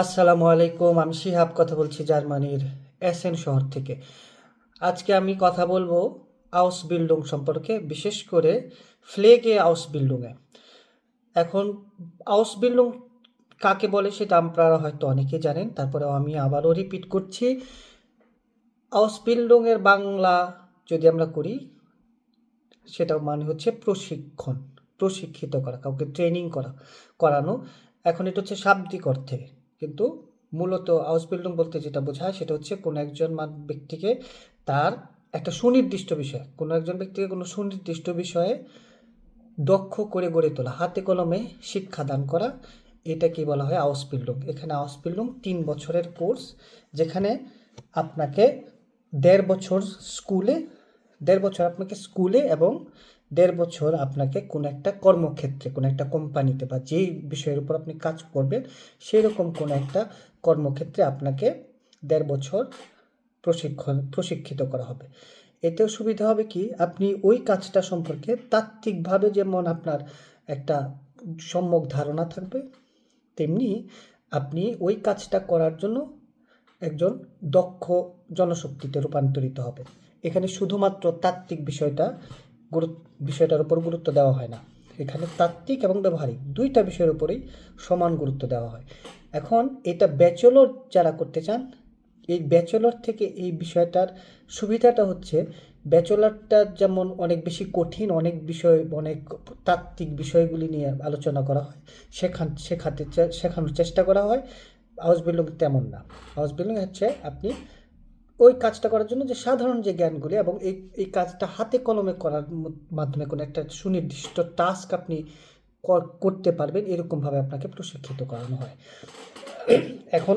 আসসালামু আলাইকুম। আমি শিহাব কথা বলছি জার্মানির এসেন শহর থেকে। আজকে আমি কথা বলবো আউসবিল্ডুং সম্পর্কে, বিশেষ করে ফ্লেগে আউসবিল্ডুংয়ে। এখন আউসবিল্ডুং কাকে বলে সেটা আপনারা হয়তো অনেকেই জানেন, তারপরেও আমি আবারও রিপিট করছি। আউসবিল্ডুংয়ের বাংলা যদি আমরা করি, সেটা মানে হচ্ছে প্রশিক্ষণ, প্রশিক্ষিত করা, কাউকে ট্রেনিং করানো। এখন এটা হচ্ছে শাব্দিক অর্থে, কিন্তু মূলত আউসবিল্ডিং বলতে যেটা বোঝায় সেটা হচ্ছে কোনো একজন ব্যক্তিকে তার একটা সুনির্দিষ্ট বিষয়, কোনো একজন ব্যক্তিকে কোনো সুনির্দিষ্ট বিষয়ে দক্ষ করে গড়ে তোলা, হাতে কলমে শিক্ষাদান করা। এটা কি বলা হয়? আউসবিল্ডিং। এখানে আউসবিল্ডিং 3 বছরের কোর্স, যেখানে আপনাকে 1.5 বছর স্কুলে, 1.5 বছর আপনাকে স্কুলে এবং 1.5 বছর আপনাকে কোনো একটা কর্মক্ষেত্রে, কোনো একটা কোম্পানিতে বা যেই বিষয়ের উপর আপনি কাজ করবেন সেই রকম কোনো একটা কর্মক্ষেত্রে আপনাকে 1.5 বছর প্রশিক্ষিত করা হবে। এতেও সুবিধা হবে কি, আপনি ওই কাজটা সম্পর্কে তাত্ত্বিকভাবে যেমন আপনার একটা সম্যক ধারণা থাকবে, তেমনি আপনি ওই কাজটা করার জন্য একজন দক্ষ জনশক্তিতে রূপান্তরিত হবে। এখানে শুধুমাত্র তাত্ত্বিক বিষয়টার উপর গুরুত্ব দেওয়া হয় না। এখানে তাত্ত্বিক এবং ব্যবহারিক দুইটা বিষয়ের উপরেই সমান গুরুত্ব দেওয়া হয়। এখন এটা ব্যাচেলর যারা করতে চান, এই ব্যাচেলর থেকে এই বিষয়টার সুবিধাটা হচ্ছে, ব্যাচেলরটা যেমন অনেক বেশি কঠিন, অনেক বিষয়, অনেক তাত্ত্বিক বিষয়গুলি নিয়ে আলোচনা করা হয়, শেখানোর চেষ্টা করা হয়। হাউস বিল্ডিং তেমন না। হাউস বিল্ডিং হচ্ছে আপনি ওই কাজটা করার জন্য যে সাধারণ যে জ্ঞানগুলি, এবং এই কাজটা হাতে কলমে করার মাধ্যমে কোনো একটা সুনির্দিষ্ট টাস্ক আপনি করতে পারবেন, এরকমভাবে আপনাকে প্রশিক্ষিত করানো হয়। এখন